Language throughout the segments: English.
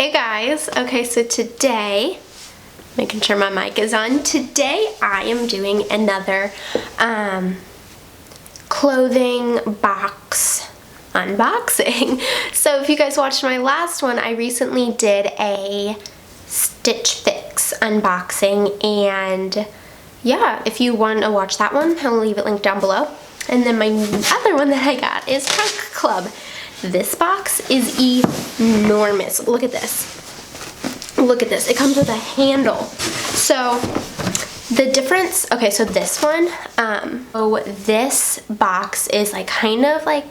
Hey guys, okay, so today, making sure my mic is on, today I am doing another clothing box unboxing. So if you guys watched my last one, I recently did a Stitch Fix unboxing, and yeah, if you want to watch that one, I'll leave it linked down below. And then my other one that I got is Trunk Club. This box is enormous. Look at this. Look at this. It comes with a handle. So the difference, okay, so this one, this box is like kind of like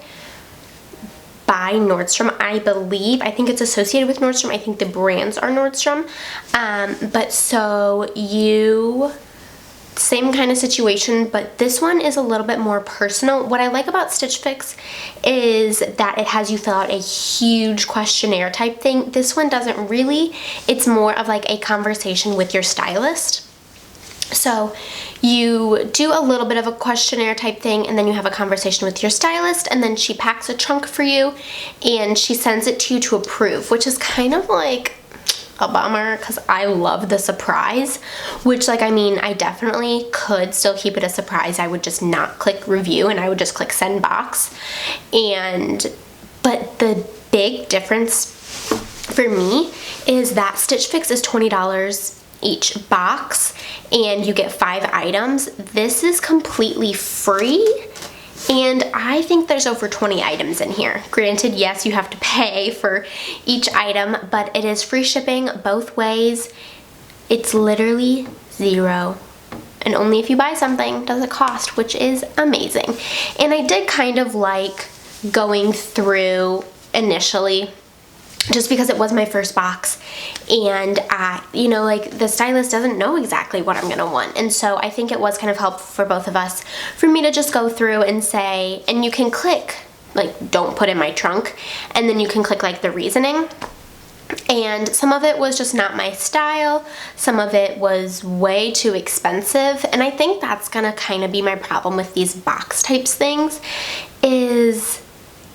by Nordstrom, I believe. I think it's associated with Nordstrom. I think the brands are Nordstrom. But so same kind of situation, but this one is a little bit more personal. What I like about Stitch Fix is that it has you fill out a huge questionnaire type thing. This one doesn't really. It's more of like a conversation with your stylist. So you do a little bit of a questionnaire type thing, and then you have a conversation with your stylist, and then she packs a trunk for you and she sends it to you to approve, which is kind of like a bummer because I love the surprise, which, like, I mean, I definitely could still keep it a surprise. I would just not click review and I would just click send box. But the big difference for me is that Stitch Fix is $20 each box and you get 5 items. This is completely free. And I think there's over 20 items in here. Granted, yes, you have to pay for each item, but it is free shipping both ways. It's literally $0. And only if you buy something does it cost, which is amazing. And I did kind of like going through initially, just because it was my first box, and you know, like, the stylist doesn't know exactly what I'm gonna want, and so I think it was kind of helpful for both of us for me to just go through and say, and you can click like don't put in my trunk, and then you can click like the reasoning. And some of it was just not my style, some of it was way too expensive, and I think that's gonna kind of be my problem with these box types things, is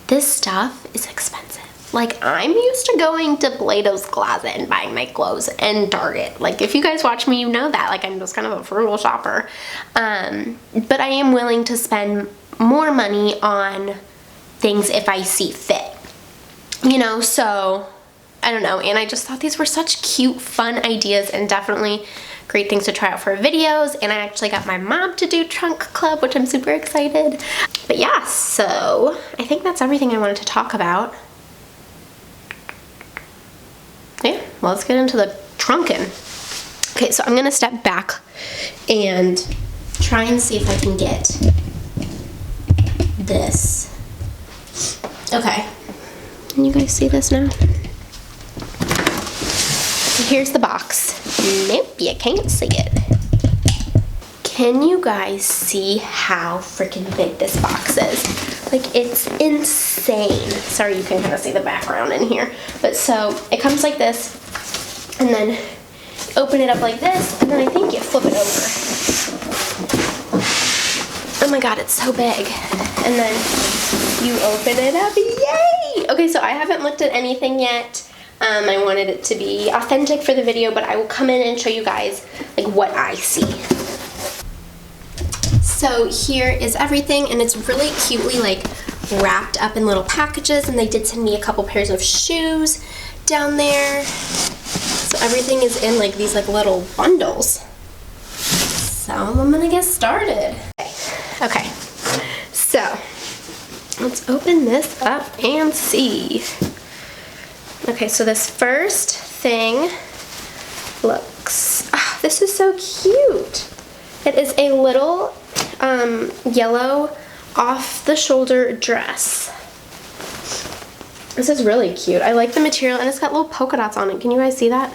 this stuff is expensive. Like, I'm used to going to Plato's Closet and buying my clothes and Target. Like, if you guys watch me, you know that. Like, I'm just kind of a frugal shopper. But I am willing to spend more money on things if I see fit. You know, so, I don't know. And I just thought these were such cute, fun ideas and definitely great things to try out for videos. And I actually got my mom to do Trunk Club, which I'm super excited. But yeah, so I think that's everything I wanted to talk about. Yeah, well, let's get into the trunking. Okay, so I'm gonna step back and try and see if I can get this. Okay, can you guys see this now? Here's the box. Nope, you can't see it. Can you guys see how freaking big this box is? Like, it's insane. Sorry, you can kind of see the background in here. But so, it comes like this, and then open it up like this, and then I think you flip it over. Oh my god, it's so big. And then you open it up, yay! Okay, so I haven't looked at anything yet. I wanted it to be authentic for the video, but I will come in and show you guys, like, what I see. So here is everything, and it's really cutely like wrapped up in little packages, and they did send me a couple pairs of shoes down there. So everything is in like these like little bundles. So I'm gonna get started. Okay, so let's open this up and see. Okay, so this first thing looks, this is so cute. It is a little yellow off-the-shoulder dress. This is really cute. I like the material, and it's got little polka dots on it. Can you guys see that?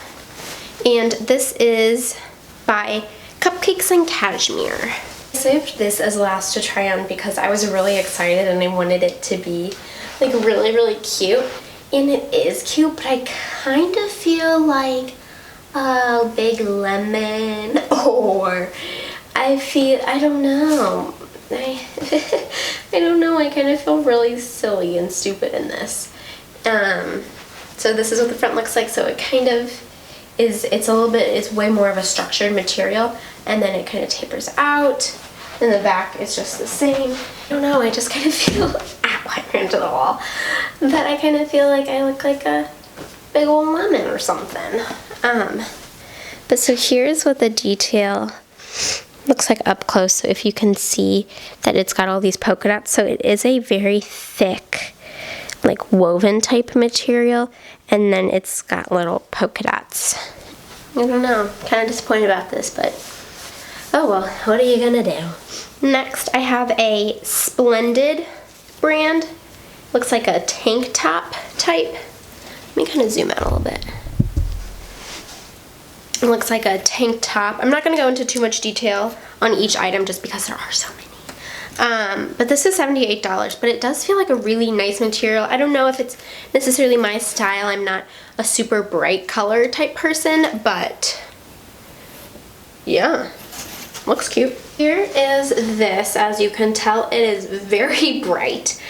And this is by Cupcakes and Cashmere. I saved this as last to try on because I was really excited and I wanted it to be like really, really cute. And it is cute, but I kind of feel like a big lemon, or I don't know. I don't know, I kind of feel really silly and stupid in this. So this is what the front looks like. So it kind of is, it's way more of a structured material, and then it kind of tapers out. And the back is just the same. I don't know, I just kind of feel, I ran into the wall, that I kind of feel like I look like a big old lemon or something. But so here's what the detail looks like up close. So if you can see that it's got all these polka dots, so it is a very thick, like woven type material, and then it's got little polka dots. I don't know, kind of disappointed about this, but oh well, what are you gonna do? Next, I have a Splendid brand. Looks like a tank top type. Let me kind of zoom out a little bit. It looks like a tank top. I'm not gonna go into too much detail on each item just because there are so many. But this is $78, but it does feel like a really nice material. I don't know if it's necessarily my style. I'm not a super bright color type person, but yeah. Looks cute. Here is this. As you can tell, it is very bright.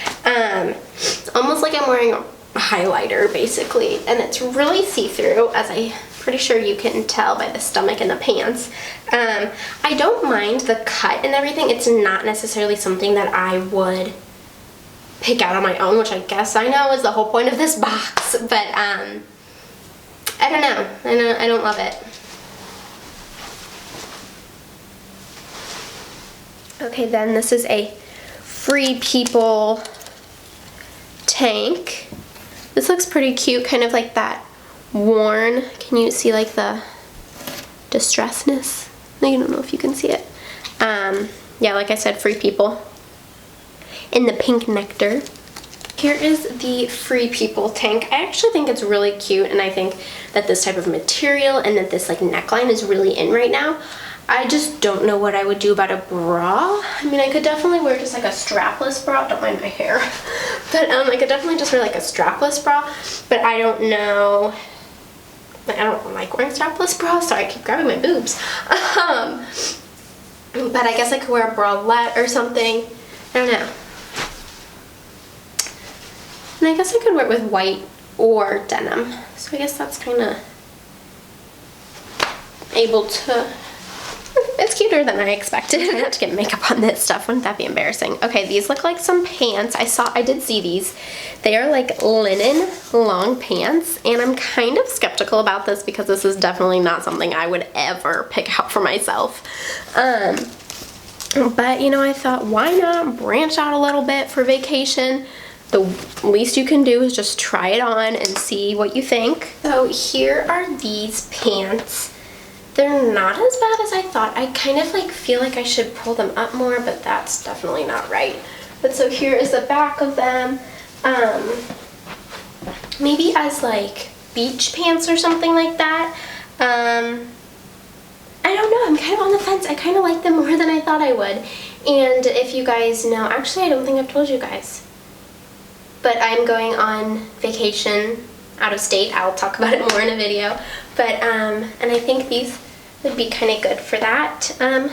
Almost like I'm wearing a highlighter, basically. And it's really see-through, as I'm pretty sure you can tell by the stomach and the pants. I don't mind the cut and everything. It's not necessarily something that I would pick out on my own, which I guess I know is the whole point of this box. But I don't know. I don't love it. Okay, then this is a Free People tank. This looks pretty cute, kind of like that worn. Can you see like the distressedness? I don't know if you can see it. Yeah, like I said, Free People. In the pink nectar. Here is the Free People tank. I actually think it's really cute, and I think that this type of material and that this like neckline is really in right now. I just don't know what I would do about a bra. I mean, I could definitely wear just like a strapless bra. Don't mind my hair. But I could definitely just wear like a strapless bra. But I don't know. I don't like wearing strapless bras, so I keep grabbing my boobs. But I guess I could wear a bralette or something. I don't know. And I guess I could wear it with white or denim. So I guess that's kind of able to... It's cuter than I expected. I have to get makeup on this stuff. Wouldn't that be embarrassing? Okay, these look like some pants. I did see these. They are like linen long pants, and I'm kind of skeptical about this because this is definitely not something I would ever pick out for myself. But you know, I thought, why not branch out a little bit for vacation? The least you can do is just try it on and see what you think. So here are these pants. They're not as bad as I thought. I kind of like feel like I should pull them up more, but that's definitely not right. But so here is the back of them. Maybe as like beach pants or something like that. I don't know, I'm kind of on the fence. I kind of like them more than I thought I would. And if you guys know, actually I don't think I've told you guys, but I'm going on vacation out of state. I'll talk about it more in a video. But, and I think these would be kind of good for that. I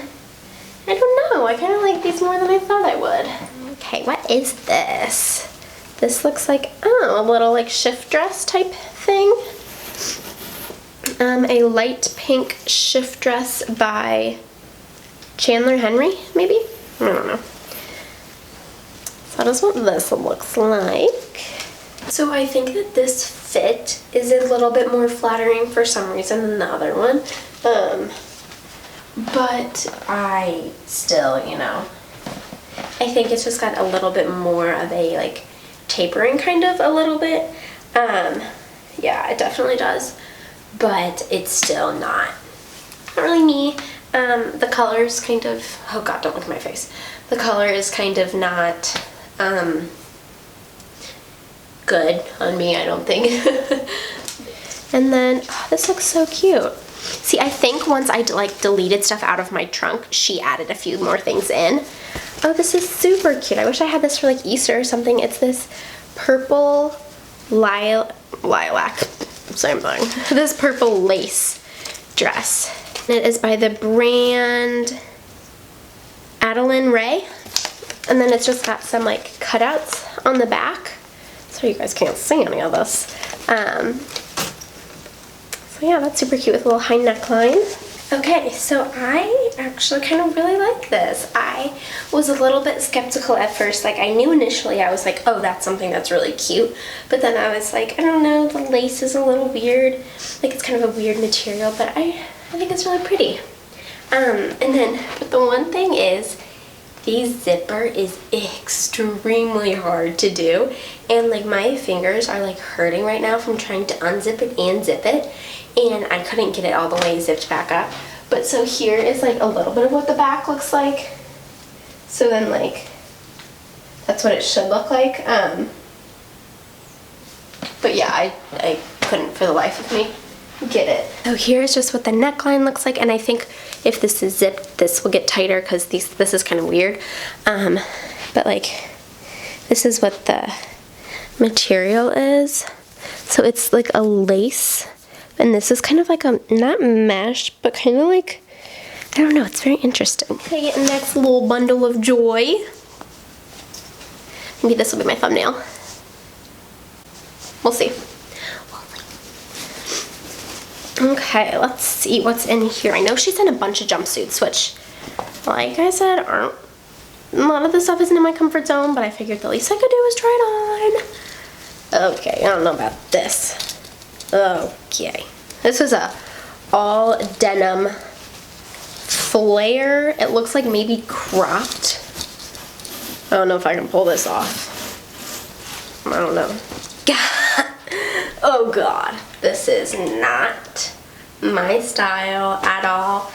don't know, I kind of like these more than I thought I would. Okay, what is this? This looks like, oh, a little like shift dress type thing. A light pink shift dress by Chandler Henry, maybe? I don't know. So that is what this looks like. So I think that this fit is a little bit more flattering for some reason than the other one. But I still, you know, I think it's just got a little bit more of a like tapering kind of a little bit. Yeah, it definitely does. But it's still not really me. The color is kind of, oh god, don't look at my face. The color is kind of not good on me, I don't think. And then, oh, this looks so cute. See, I think once I like deleted stuff out of my trunk, she added a few more things in. Oh, this is super cute. I wish I had this for like Easter or something. It's this purple lilac, same thing. This purple lace dress. And it is by the brand ADELYN Ray. And then it's just got some like cutouts on the back. So you guys can't see any of this. So yeah, that's super cute with a little high neckline. Okay, so I actually kind of really like this. I was a little bit skeptical at first. Like, I knew initially, I was like, oh, that's something that's really cute. But then I was like, I don't know, the lace is a little weird. Like, it's kind of a weird material, but I think it's really pretty. But the one thing is, the zipper is extremely hard to do. And like, my fingers are like hurting right now from trying to unzip it and zip it. And I couldn't get it all the way zipped back up. But so here is like a little bit of what the back looks like. So then like, that's what it should look like. But yeah, I couldn't for the life of me get it. So here's just what the neckline looks like. And I think if this is zipped, this will get tighter because this is kind of weird. But like, this is what the material is. So it's like a lace. And this is kind of like a, not mesh, but kind of like, I don't know, it's very interesting. Okay, next little bundle of joy. Maybe this will be my thumbnail. We'll see. Okay, let's see what's in here. I know she sent a bunch of jumpsuits, which, like I said, a lot of the stuff isn't in my comfort zone, but I figured the least I could do is try it on. Okay, I don't know about this. Okay, this is a all denim flare. It looks like maybe cropped. I don't know if I can pull this off. I don't know. Oh god, this is not my style at all.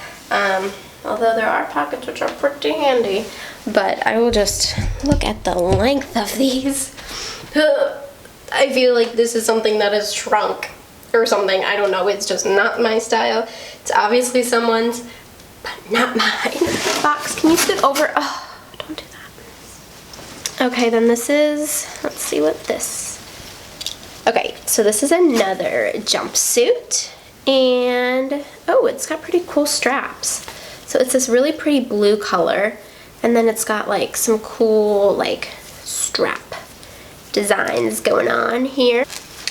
Although there are pockets which are pretty handy, but I will just look at the length of these. I feel like this is something that is shrunk or something. I don't know, it's just not my style. It's obviously someone's, but not mine. Box, can you sit over? Oh, don't do that. Okay, then this is, let's see what this. Okay, so this is another jumpsuit, and oh, it's got pretty cool straps. So it's this really pretty blue color, and then it's got like some cool like strap designs going on here.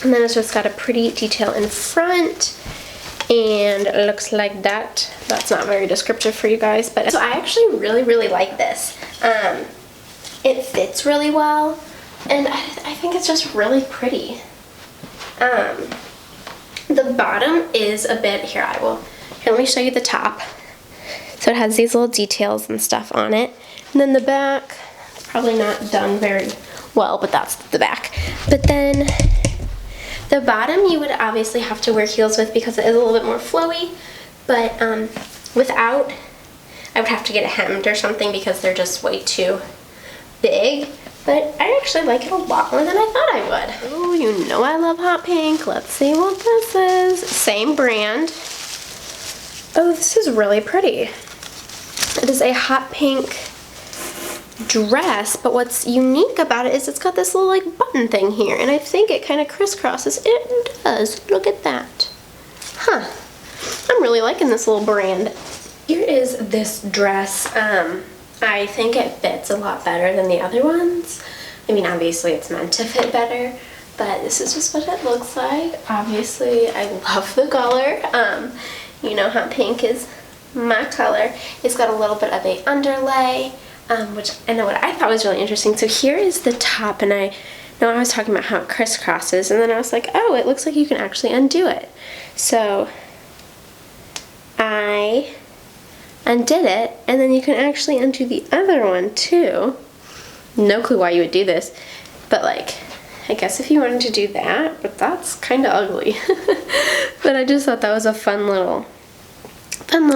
And then it's just got a pretty detail in front, and it looks like that. That's not very descriptive for you guys, but so I actually really like this. It fits really well, and I think it's just really pretty. The bottom is a bit, here let me show you the top. So it has these little details and stuff on it. And then the back, it's probably not done very well, but that's the back. But then the bottom you would obviously have to wear heels with because it is a little bit more flowy, but without, I would have to get it hemmed or something because they're just way too big. But I actually like it a lot more than I thought I would. Oh, you know I love hot pink. Let's see what this is. Same brand. Oh, this is really pretty. It is a hot pink dress, but what's unique about it is it's got this little like button thing here, and I think it kind of crisscrosses. It does. Look at that. Huh. I'm really liking this little brand. Here is this dress. I think it fits a lot better than the other ones. I mean, obviously it's meant to fit better, but this is just what it looks like. Obviously, I love the color. You know, hot pink is my color. It's got a little bit of a underlay, which I know what I thought was really interesting. So here is the top, and I know I was talking about how it crisscrosses, and then I was like, oh, it looks like you can actually undo it. So I undid it, and then you can actually undo the other one too. No clue why you would do this, but like, I guess if you wanted to do that, but that's kind of ugly. But I just thought that was a fun little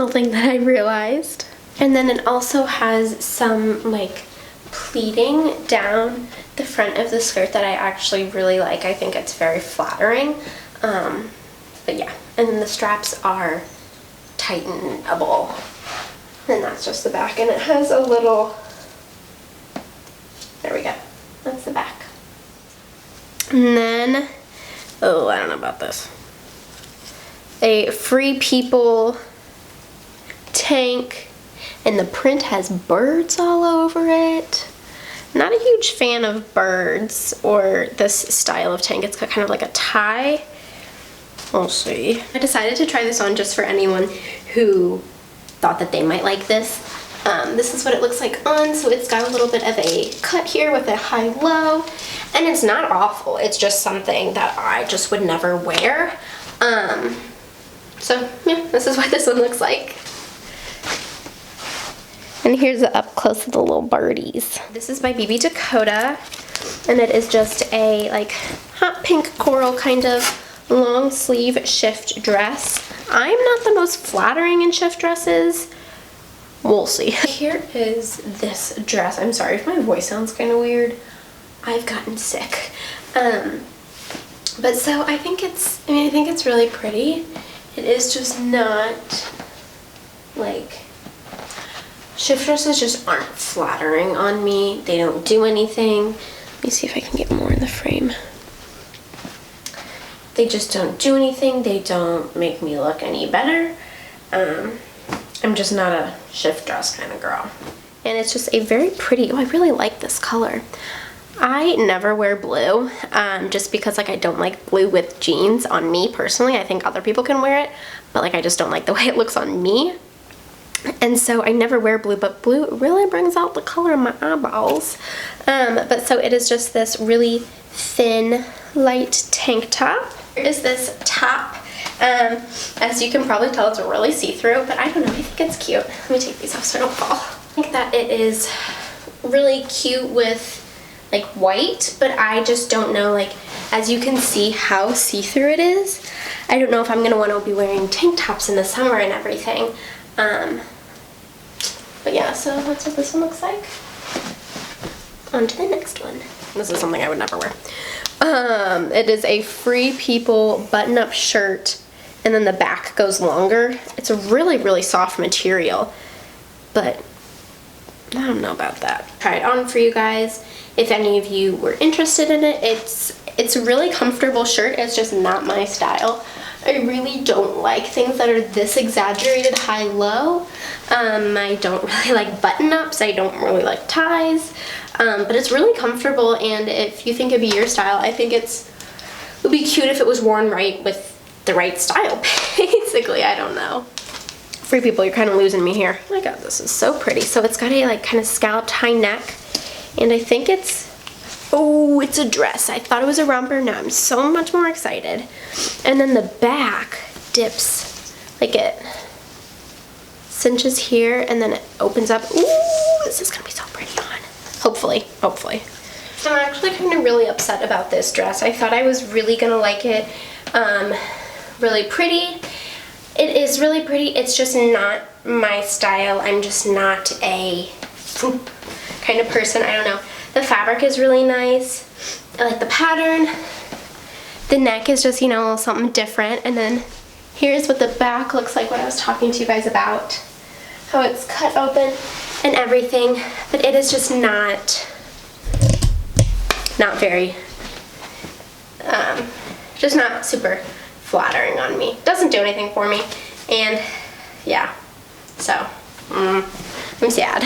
thing that I realized. And then it also has some like pleating down the front of the skirt that I actually really like. I think it's very flattering. But yeah, and then the straps are tightenable. And that's just the back, and it has a little, there we go, that's the back. And then, oh, I don't know about this. A Free People tank, and the print has birds all over it. not a huge fan of birds or this style of tank. It's got kind of like a tie. We'll see. I decided to try this on just for anyone who thought that they might like this. This is what it looks like on, so it's got a little bit of a cut here with a high-low, and it's not awful. It's just something that I just would never wear. So yeah, this is what this one looks like. And here's the up close of the little birdies. This is by Dakota, and it is just a like hot pink coral kind of long sleeve shift dress. I'm not the most flattering in shift dresses. We'll see. Here is this dress. I'm sorry if my voice sounds kind of weird. I've gotten sick. But so I think it's really pretty. It is just not like, shift dresses just aren't flattering on me. They don't do anything. Let me see if I can get more in the frame. They just don't do anything. They don't make me look any better. I'm just not a shift dress kind of girl. And it's just a very pretty, oh, I really like this color. I never wear blue, just because like I don't like blue with jeans on me personally. I think other people can wear it, but like I just don't like the way it looks on me. And so I never wear blue, but blue really brings out the color of my eyeballs. But so it is just this really thin, light tank top. Here is this top. As you can probably tell, it's really see-through, but I don't know, I think it's cute. Let me take these off so I don't fall. I think that it is really cute with like white, but I just don't know, like, as you can see how see-through it is. I don't know if I'm gonna want to be wearing tank tops in the summer and everything. But yeah, so that's what this one looks like. On to the next one. This is something I would never wear. It is a Free People button-up shirt, and then the back goes longer. It's a really, really soft material, but I don't know about that. Try it on for you guys. If any of you were interested in it, it's a really comfortable shirt. It's just not my style. I really don't like things that are this exaggerated high-low. I don't really like button-ups. I don't really like ties. But it's really comfortable, and if you think it'd be your style, I think it would be cute if it was worn right with the right style, basically. I don't know. Free People, you're kind of losing me here. Oh my god, this is so pretty. So it's got a like kind of scalloped high neck, and I think it's, oh, it's a dress. I thought it was a romper. Now I'm so much more excited. And then the back dips, like it cinches here, and then it opens up. Ooh, this is gonna be so pretty on. Hopefully, hopefully. I'm actually kind of really upset about this dress. I thought I was really gonna like it. Really pretty. It is really pretty. It's just not my style. I'm just not a kind of person. I don't know. The fabric is really nice. I like the pattern. The neck is just, you know, a little something different. And then here's what the back looks like, what I was talking to you guys about. How it's cut open and everything. But it is just not very, just not super flattering on me. Doesn't do anything for me. And yeah, so I'm sad.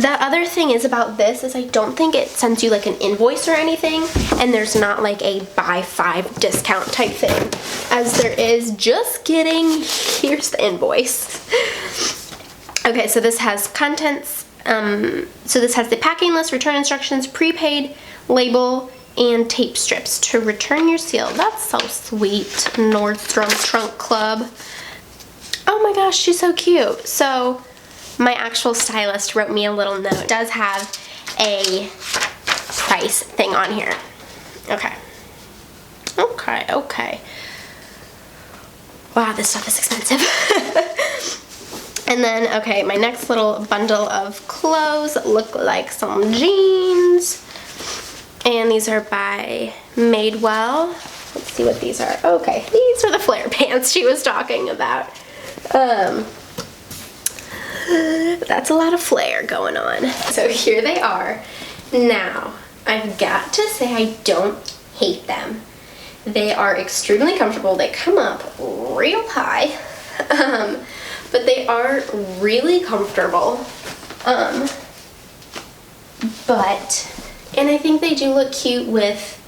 The other thing is about this is I don't think it sends you like an invoice or anything, and there's not like a buy 5 discount type thing, as there is. Just kidding. Here's the invoice. Okay, so this has contents. So this has the packing list, return instructions, prepaid, label, and tape strips to return your seal. That's so sweet. Nordstrom Trunk Club. Oh my gosh, she's so cute. So my actual stylist wrote me a little note. It does have a price thing on here. Okay. Okay. Wow, this stuff is expensive. And then, okay, my next little bundle of clothes look like some jeans. And these are by Madewell. Let's see what these are. Okay, these are the flare pants she was talking about. That's a lot of flare going on. So here they are. Now, I've got to say I don't hate them. They are extremely comfortable. They come up real high. But they are really comfortable. But And I think they do look cute with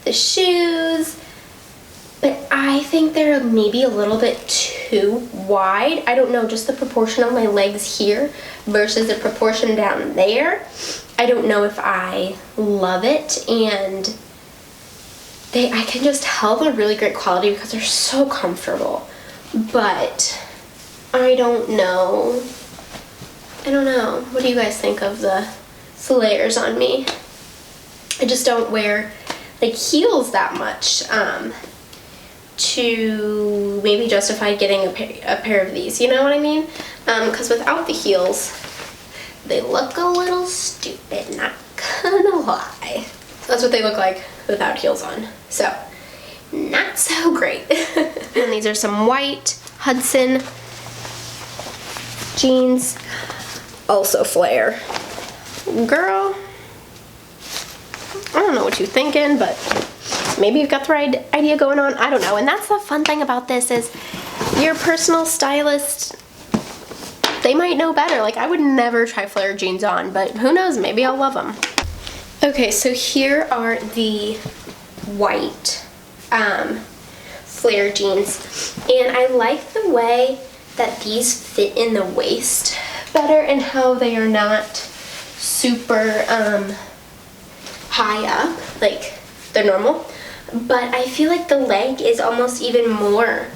the shoes, but I think they're maybe a little bit too wide. I don't know, just the proportion of my legs here versus the proportion down there. I don't know if I love it, and I can just tell they're really great quality because they're so comfortable. But I don't know. I don't know. What do you guys think of the flares on me? I just don't wear like heels that much to maybe justify getting a pair of these, you know what I mean? Because without the heels, they look a little stupid, not gonna lie. That's what they look like without heels on. So, not so great. And these are some white Hudson jeans, also flare. Girl, I don't know what you're thinking, but maybe you've got the right idea going on. I don't know. And that's the fun thing about this is your personal stylist, they might know better. Like, I would never try flare jeans on, but who knows, maybe I'll love them. Okay, so here are the white flare jeans, and I like the way that these fit in the waist better and how they are not super high up like they're normal, but I feel like the leg is almost even more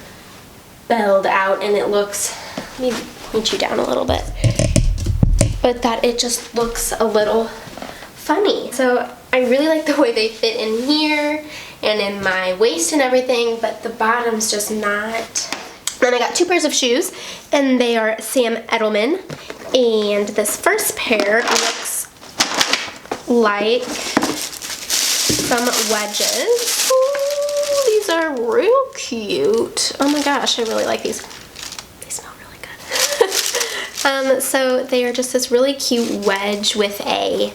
belled out, and it looks, let me point you down a little bit, but that it just looks a little funny. So I really like the way they fit in here and in my waist and everything, but the bottom's just not. Then I got two pairs of shoes, and they are Sam Edelman, and this first pair looks like some wedges. Ooh, these are real cute. Oh my gosh, I really like these. They smell really good. So they are just this really cute wedge with a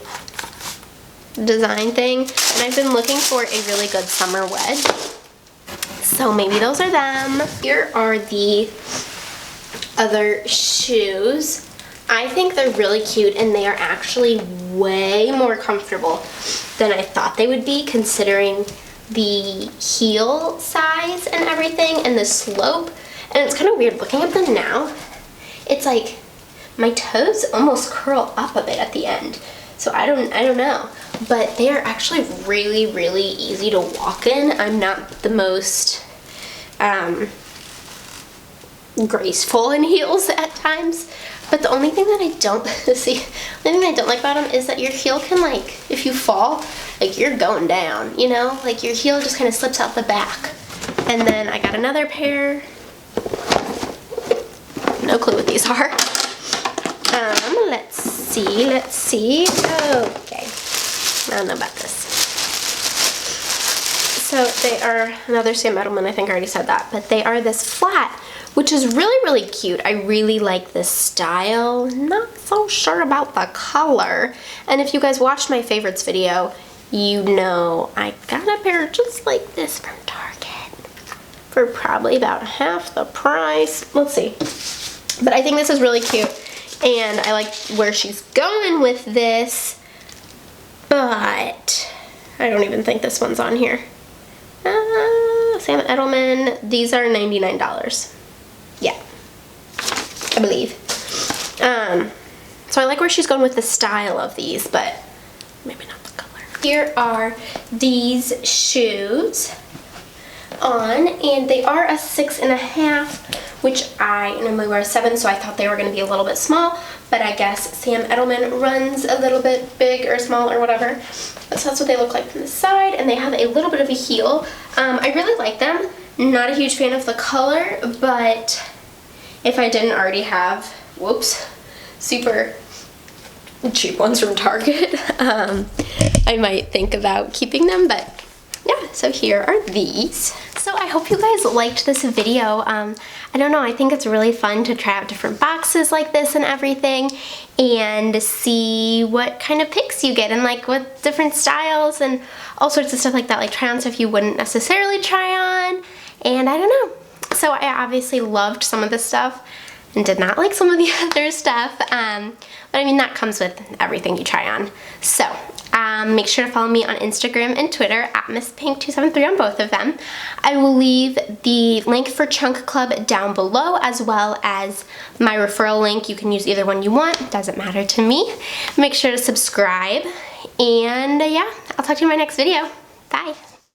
design thing, and I've been looking for a really good summer wedge, so maybe those are them. Here are the other shoes. I think they're really cute, and they are actually way more comfortable than I thought they would be, considering the heel size and everything and the slope. And it's kind of weird looking at them now. It's like my toes almost curl up a bit at the end, so I don't know, but they are actually really, really easy to walk in. I'm not the most graceful in heels at times, but the only thing that I don't like about them is that your heel can, like, if you fall, like, you're going down, you know, like your heel just kind of slips out the back. And then I got another pair, no clue what these are. Let's see. Okay, I don't know about this. So they are another Sam Edelman, I think I already said that, but they are this flat, which is really, really cute. I really like this style. Not so sure about the color. And if you guys watched my favorites video, you know I got a pair just like this from Target for probably about half the price. Let's see. But I think this is really cute, and I like where she's going with this, but I don't even think this one's on here. Sam Edelman, these are $99. Yeah, I believe. So I like where she's going with the style of these, but maybe not the color. Here are these shoes on, and they are a 6.5, which I normally wear a 7, so I thought they were going to be a little bit small, but I guess Sam Edelman runs a little bit big or small or whatever. So that's what they look like from the side, and they have a little bit of a heel. I really like them. Not a huge fan of the color, but if I didn't already have, whoops, super cheap ones from Target, I might think about keeping them, but yeah, so here are these. So I hope you guys liked this video. I don't know, I think it's really fun to try out different boxes like this and everything, and see what kind of picks you get, and like what different styles and all sorts of stuff like that, like try on stuff you wouldn't necessarily try on, and I don't know. So I obviously loved some of this stuff and did not like some of the other stuff, but I mean, that comes with everything you try on. So Make sure to follow me on Instagram and Twitter at MissPink273 on both of them. I will leave the link for Chunk Club down below, as well as my referral link. You can use either one you want, doesn't matter to me. Make sure to subscribe, and yeah, I'll talk to you in my next video. Bye.